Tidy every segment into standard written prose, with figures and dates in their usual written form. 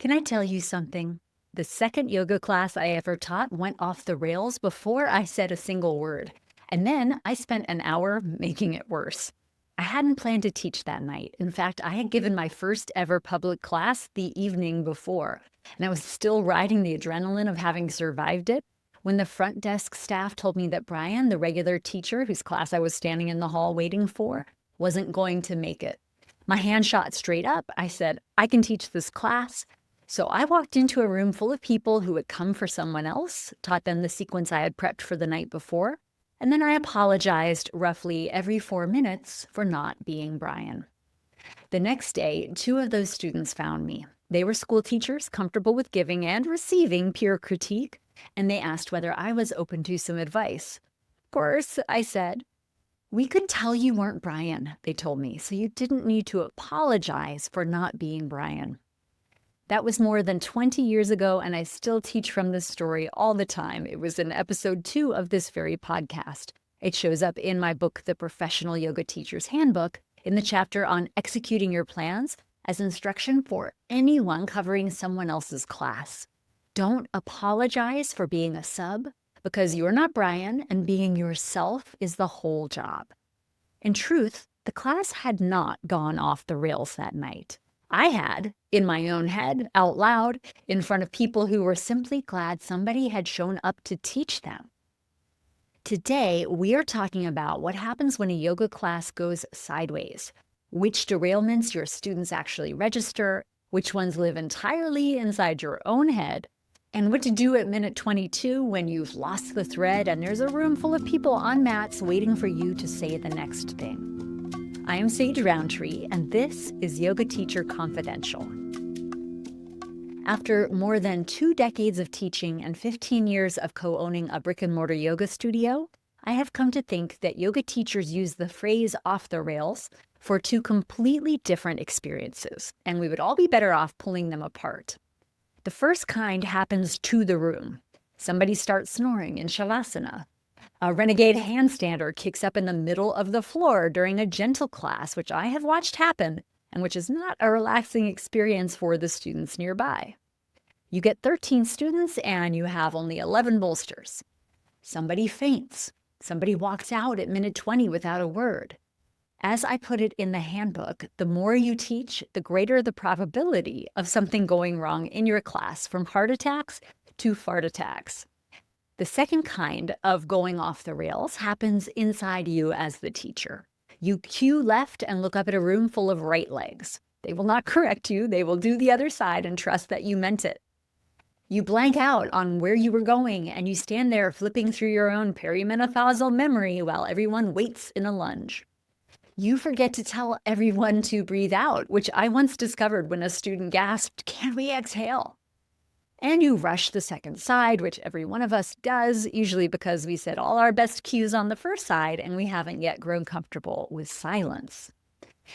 Can I tell you something? The second yoga class I ever taught went off the rails before I said a single word. And then I spent an hour making it worse. I hadn't planned to teach that night. In fact, I had given my first ever public class the evening before, and I was still riding the adrenaline of having survived it when the front desk staff told me that Brian, the regular teacher whose class I was standing in the hall waiting for, wasn't going to make it. My hand shot straight up. I said, I can teach this class. So I walked into a room full of people who had come for someone else, taught them the sequence I had prepped for the night before, and then I apologized roughly every 4 minutes for not being Brian. The next day, 2 of those students found me. They were school teachers comfortable with giving and receiving peer critique, and they asked whether I was open to some advice. Of course, I said. We could tell you weren't Brian, they told me, so you didn't need to apologize for not being Brian. That was more than 20 years ago, and I still teach from this story all the time. It was in episode 2 of this very podcast. It shows up in my book, The Professional Yoga Teacher's Handbook, in the chapter on executing your plans as instruction for anyone covering someone else's class. Don't apologize for being a sub, because you're not Brian, and being yourself is the whole job. In truth, the class had not gone off the rails that night. I had, in my own head, out loud, in front of people who were simply glad somebody had shown up to teach them. Today, we are talking about what happens when a yoga class goes sideways, which derailments your students actually register, which ones live entirely inside your own head, and what to do at minute 22 when you've lost the thread and there's a room full of people on mats waiting for you to say the next thing. I am Sage Rountree, and this is Yoga Teacher Confidential. After more than 2 decades of teaching and 15 years of co-owning a brick-and-mortar yoga studio, I have come to think that yoga teachers use the phrase off the rails for 2 completely different experiences, and we would all be better off pulling them apart. The first kind happens to the room. Somebody starts snoring in Shavasana. A renegade handstander kicks up in the middle of the floor during a gentle class, which I have watched happen, and which is not a relaxing experience for the students nearby. You get 13 students and you have only 11 bolsters. Somebody faints. Somebody walks out at minute 20 without a word. As I put it in the handbook, the more you teach, the greater the probability of something going wrong in your class, from heart attacks to fart attacks. The second kind of going off the rails happens inside you as the teacher. You cue left and look up at a room full of right legs. They will not correct you. They will do the other side and trust that you meant it. You blank out on where you were going and you stand there flipping through your own perimenopausal memory while everyone waits in a lunge. You forget to tell everyone to breathe out, which I once discovered when a student gasped, "Can we exhale?" And you rush the second side, which every one of us does, usually because we said all our best cues on the first side and we haven't yet grown comfortable with silence.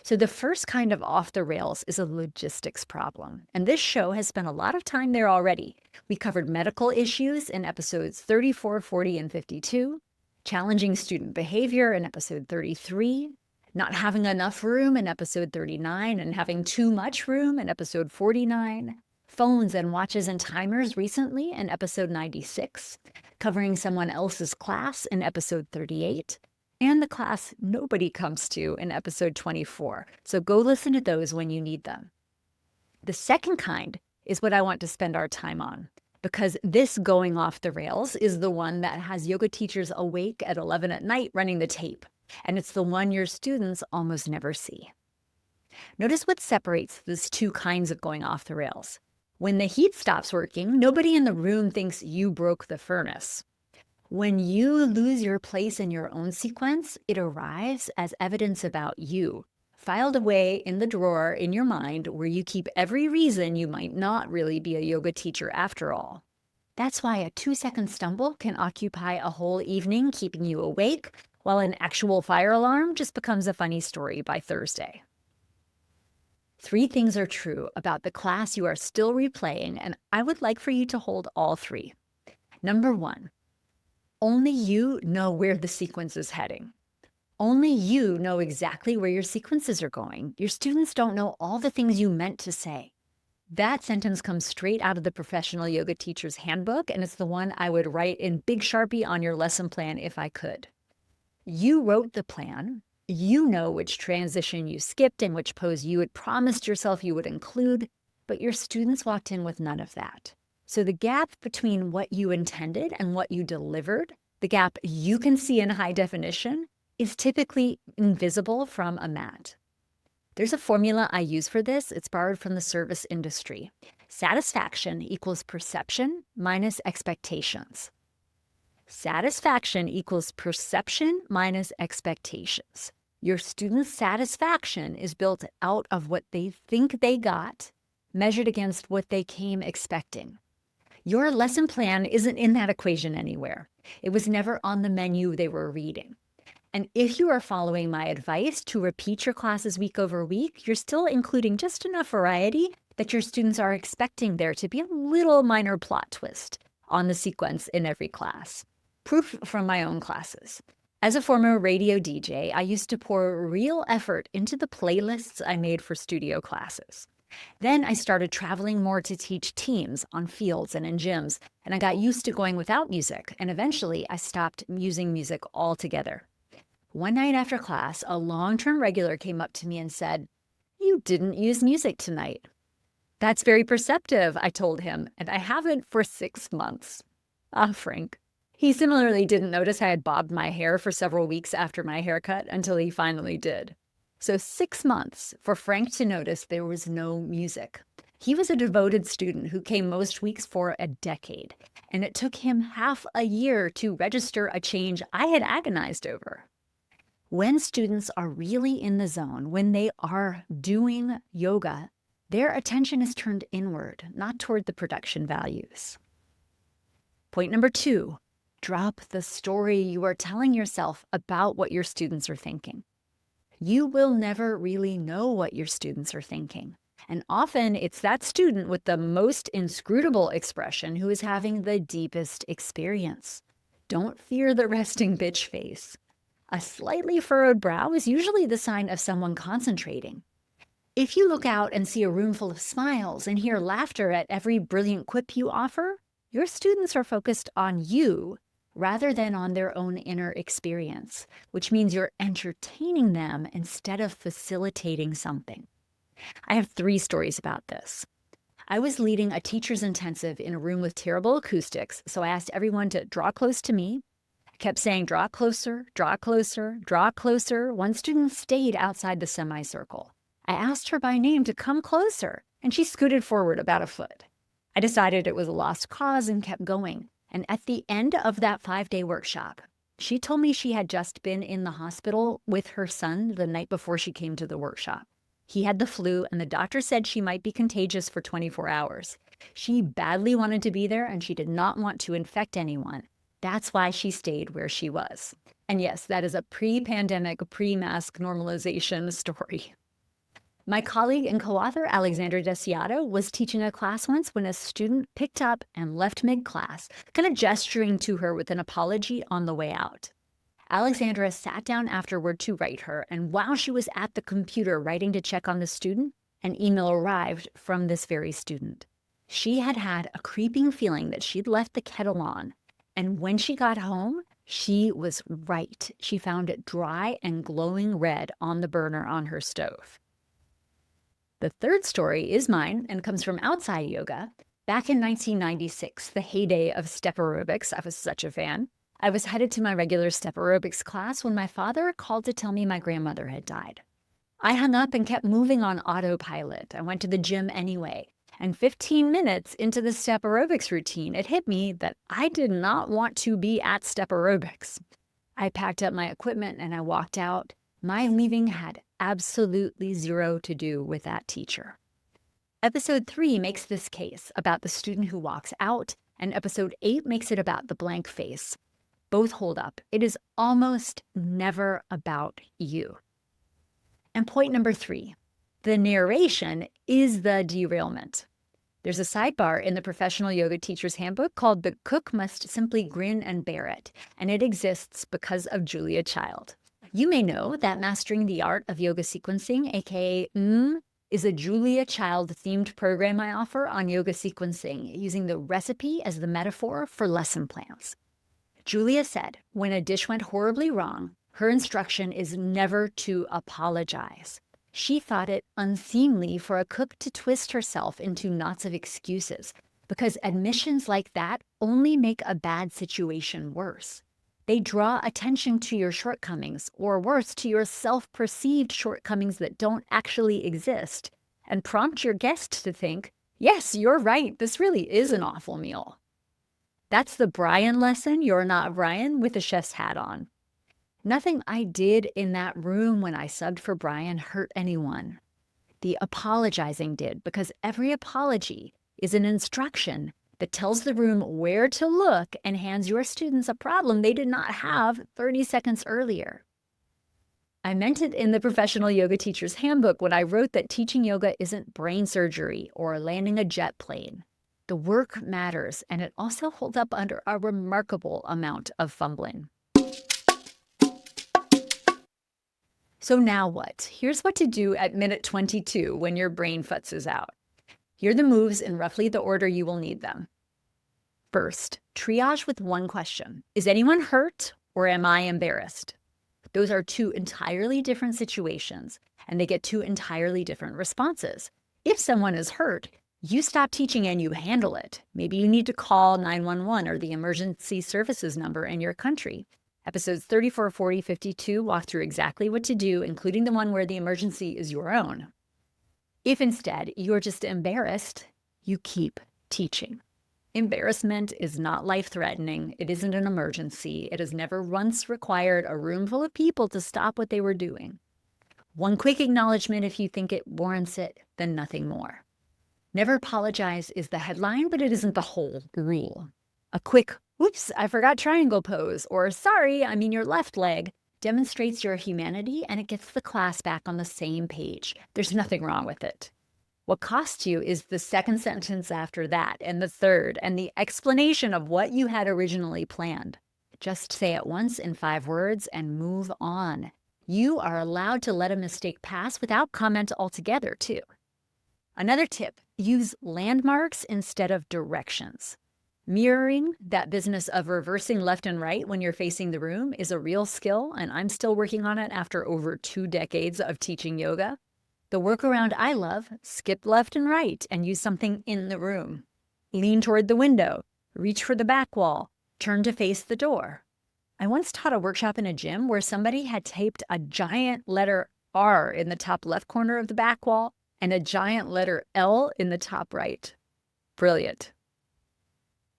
So the first kind of off the rails is a logistics problem, and this show has spent a lot of time there already. We covered medical issues in episodes 34, 40, and 52, challenging student behavior in episode 33, not having enough room in episode 39, and having too much room in episode 49, phones and watches and timers recently in episode 96, covering someone else's class in episode 38, and the class nobody comes to in episode 24. So go listen to those when you need them. The second kind is what I want to spend our time on, because this going off the rails is the one that has yoga teachers awake at 11 at night running the tape, and it's the one your students almost never see. Notice what separates these 2 kinds of going off the rails. When the heat stops working, nobody in the room thinks you broke the furnace. When you lose your place in your own sequence, it arrives as evidence about you, filed away in the drawer in your mind where you keep every reason you might not really be a yoga teacher after all. That's why a 2-second stumble can occupy a whole evening keeping you awake, while an actual fire alarm just becomes a funny story by Thursday. 3 things are true about the class you are still replaying, and I would like for you to hold all 3. Number 1, only you know where the sequence is heading. Only you know exactly where your sequences are going. Your students don't know all the things you meant to say. That sentence comes straight out of the Professional Yoga Teacher's Handbook, and it's the one I would write in big Sharpie on your lesson plan if I could. You wrote the plan. You know which transition you skipped and which pose you had promised yourself you would include, but your students walked in with none of that. So the gap between what you intended and what you delivered, the gap you can see in high definition, is typically invisible from a mat. There's a formula I use for this. It's borrowed from the service industry. Satisfaction equals perception minus expectations. Satisfaction equals perception minus expectations. Your students' satisfaction is built out of what they think they got, measured against what they came expecting. Your lesson plan isn't in that equation anywhere. It was never on the menu they were reading. And if you are following my advice to repeat your classes week over week, you're still including just enough variety that your students are expecting there to be a little minor plot twist on the sequence in every class. Proof from my own classes. As a former radio DJ, I used to pour real effort into the playlists I made for studio classes. Then I started traveling more to teach teams on fields and in gyms, and I got used to going without music, and eventually I stopped using music altogether. One night after class, a long-term regular came up to me and said, "You didn't use music tonight." "That's very perceptive," I told him, "and I haven't for 6 months. Ah, Frank. He similarly didn't notice I had bobbed my hair for several weeks after my haircut until he finally did. So 6 months for Frank to notice there was no music. He was a devoted student who came most weeks for a decade, and it took him half a year to register a change I had agonized over. When students are really in the zone, when they are doing yoga, their attention is turned inward, not toward the production values. Point number 2, drop the story you are telling yourself about what your students are thinking. You will never really know what your students are thinking. And often it's that student with the most inscrutable expression who is having the deepest experience. Don't fear the resting bitch face. A slightly furrowed brow is usually the sign of someone concentrating. If you look out and see a room full of smiles and hear laughter at every brilliant quip you offer, your students are focused on you rather than on their own inner experience, which means you're entertaining them instead of facilitating something. I have 3 stories about this. I was leading a teacher's intensive in a room with terrible acoustics, so I asked everyone to draw close to me. I kept saying, draw closer, draw closer, draw closer. One student stayed outside the semicircle. I asked her by name to come closer, and she scooted forward about a foot. I decided it was a lost cause and kept going. And at the end of that 5-day workshop, she told me she had just been in the hospital with her son the night before she came to the workshop. He had the flu, and the doctor said she might be contagious for 24 hours. She badly wanted to be there, and she did not want to infect anyone. That's why she stayed where she was. And yes, that is a pre-pandemic, pre-mask normalization story. My colleague and co-author Alexandra Desiato was teaching a class once when a student picked up and left mid-class, kind of gesturing to her with an apology on the way out. Alexandra sat down afterward to write her, and while she was at the computer writing to check on the student, an email arrived from this very student. She had had a creeping feeling that she'd left the kettle on, and when she got home, she was right. She found it dry and glowing red on the burner on her stove. The 3rd story is mine and comes from outside yoga. Back in 1996, the heyday of step aerobics, I was such a fan. I was headed to my regular step aerobics class when my father called to tell me my grandmother had died. I hung up and kept moving on autopilot. I went to the gym anyway. And 15 minutes into the step aerobics routine, it hit me that I did not want to be at step aerobics. I packed up my equipment and I walked out. My leaving had absolutely zero to do with that teacher. Episode 3 makes this case about the student who walks out, and episode 8 makes it about the blank face. Both hold up. It is almost never about you. And point number 3, the narration is the derailment. There's a sidebar in the Professional Yoga Teacher's Handbook called "The Cook Must Simply Grin and Bear It," and it exists because of Julia Child. You may know that mastering the art of yoga sequencing, aka is a Julia Child-themed program I offer on yoga sequencing, using the recipe as the metaphor for lesson plans. Julia said, when a dish went horribly wrong, her instruction is never to apologize. She thought it unseemly for a cook to twist herself into knots of excuses, because admissions like that only make a bad situation worse. They draw attention to your shortcomings, or worse, to your self-perceived shortcomings that don't actually exist, and prompt your guest to think, yes, you're right, this really is an awful meal. That's the Brian lesson, you're not Brian, with the chef's hat on. Nothing I did in that room when I subbed for Brian hurt anyone. The apologizing did, because every apology is an instruction that tells the room where to look and hands your students a problem they did not have 30 seconds earlier. I meant it in the Professional Yoga Teacher's Handbook when I wrote that teaching yoga isn't brain surgery or landing a jet plane. The work matters, and it also holds up under a remarkable amount of fumbling. So now what? Here's what to do at minute 22 when your brain futzes out. Here are the moves in roughly the order you will need them. First, triage with one question. Is anyone hurt, or am I embarrassed? Those are two entirely different situations, and they get two entirely different responses. If someone is hurt, you stop teaching and you handle it. Maybe you need to call 911 or the emergency services number in your country. Episodes 34, 40, 52 walk through exactly what to do, including the one where the emergency is your own. If instead you're just embarrassed, you keep teaching. Embarrassment is not life-threatening. It isn't an emergency. It has never once required a room full of people to stop what they were doing. One quick acknowledgement if you think it warrants it, then nothing more. Never apologize is the headline, but it isn't the whole rule. A quick, whoops, I forgot triangle pose, or sorry, I mean your left leg, demonstrates your humanity, and it gets the class back on the same page. There's nothing wrong with it. What costs you is the second sentence after that, and the third, and the explanation of what you had originally planned. Just say it once in 5 words and move on. You are allowed to let a mistake pass without comment altogether, too. Another tip, use landmarks instead of directions. Mirroring, that business of reversing left and right when you're facing the room, is a real skill, and I'm still working on it after over 2 decades of teaching yoga. The workaround I love, skip left and right and use something in the room. Lean toward the window, reach for the back wall, turn to face the door. I once taught a workshop in a gym where somebody had taped a giant letter R in the top left corner of the back wall and a giant letter L in the top right. Brilliant.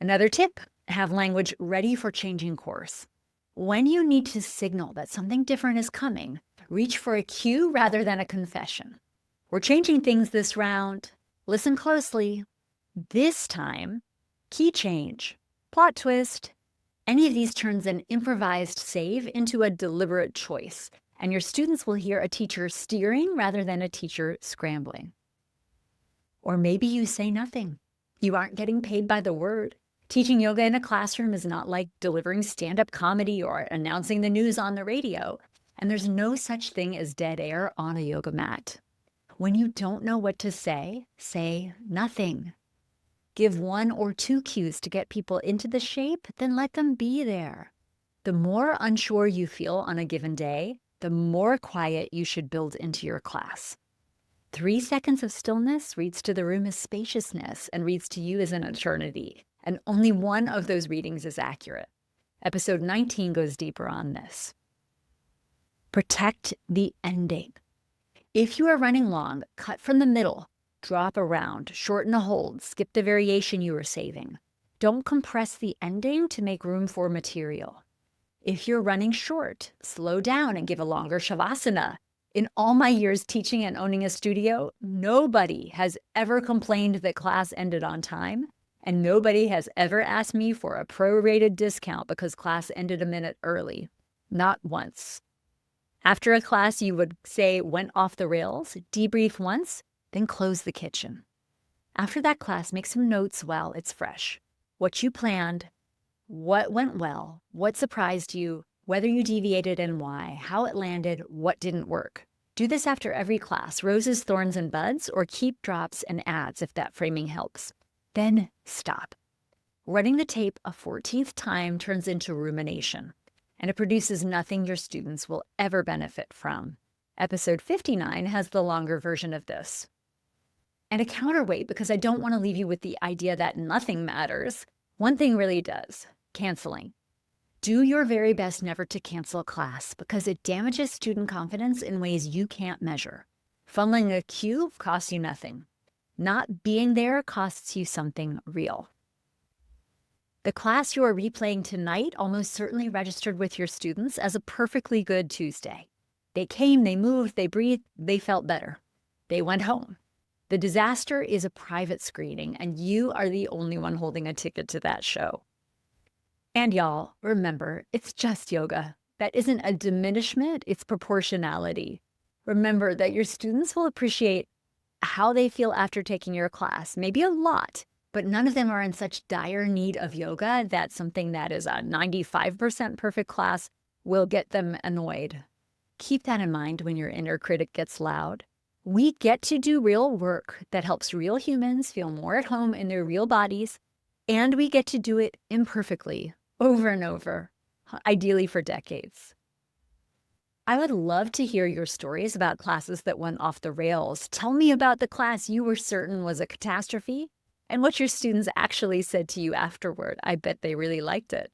Another tip, have language ready for changing course. When you need to signal that something different is coming, reach for a cue rather than a confession. We're changing things this round. Listen closely. This time, key change, plot twist. Any of these turns an improvised save into a deliberate choice, and your students will hear a teacher steering rather than a teacher scrambling. Or maybe you say nothing. You aren't getting paid by the word. Teaching yoga in a classroom is not like delivering stand-up comedy or announcing the news on the radio, and there's no such thing as dead air on a yoga mat. When you don't know what to say nothing. Give 1 or 2 cues to get people into the shape, then let them be there. The more unsure you feel on a given day, the more quiet you should build into your class. 3 seconds of stillness reads to the room as spaciousness and reads to you as an eternity, and only one of those readings is accurate. Episode 19 goes deeper on this. Protect the ending. If you are running long, cut from the middle, drop around, shorten a hold, skip the variation you were saving. Don't compress the ending to make room for material. If you're running short, slow down and give a longer shavasana. In all my years teaching and owning a studio, nobody has ever complained that class ended on time, and nobody has ever asked me for a prorated discount because class ended a minute early. Not once. After a class you would say went off the rails, debrief once, then close the kitchen. After that class, make some notes while it's fresh. What you planned, what went well, what surprised you, whether you deviated and why, how it landed, what didn't work. Do this after every class, roses, thorns, and buds, or keep drops and adds if that framing helps. Then stop. Running the tape a 14th time turns into rumination, and it produces nothing your students will ever benefit from. Episode 59 has the longer version of this. And a counterweight, because I don't want to leave you with the idea that nothing matters. One thing really does: canceling. Do your very best never to cancel a class because it damages student confidence in ways you can't measure. Fumbling a cue costs you nothing. Not being there costs you something real. The class you are replaying tonight almost certainly registered with your students as a perfectly good Tuesday. They came, they moved, they breathed, they felt better. They went home. The disaster is a private screening, and you are the only one holding a ticket to that show. And y'all, remember, it's just yoga. That isn't a diminishment, it's proportionality. Remember that your students will appreciate how they feel after taking your class, maybe a lot, but none of them are in such dire need of yoga that something that is a 95% perfect class will get them annoyed. Keep that in mind when your inner critic gets loud. We get to do real work that helps real humans feel more at home in their real bodies, and we get to do it imperfectly, over and over, ideally for decades. I would love to hear your stories about classes that went off the rails. Tell me about the class you were certain was a catastrophe and what your students actually said to you afterward. I bet they really liked it.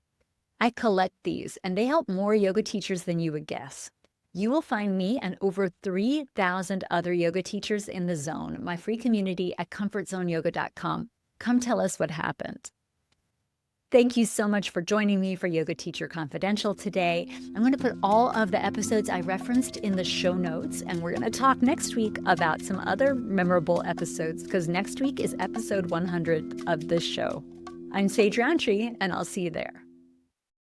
I collect these, and they help more yoga teachers than you would guess. You will find me and over 3,000 other yoga teachers in the zone, my free community at comfortzoneyoga.com. Come tell us what happened. Thank you so much for joining me for Yoga Teacher Confidential today. I'm going to put all of the episodes I referenced in the show notes, and we're going to talk next week about some other memorable episodes, because next week is episode 100 of this show. I'm Sage Rountree, and I'll see you there.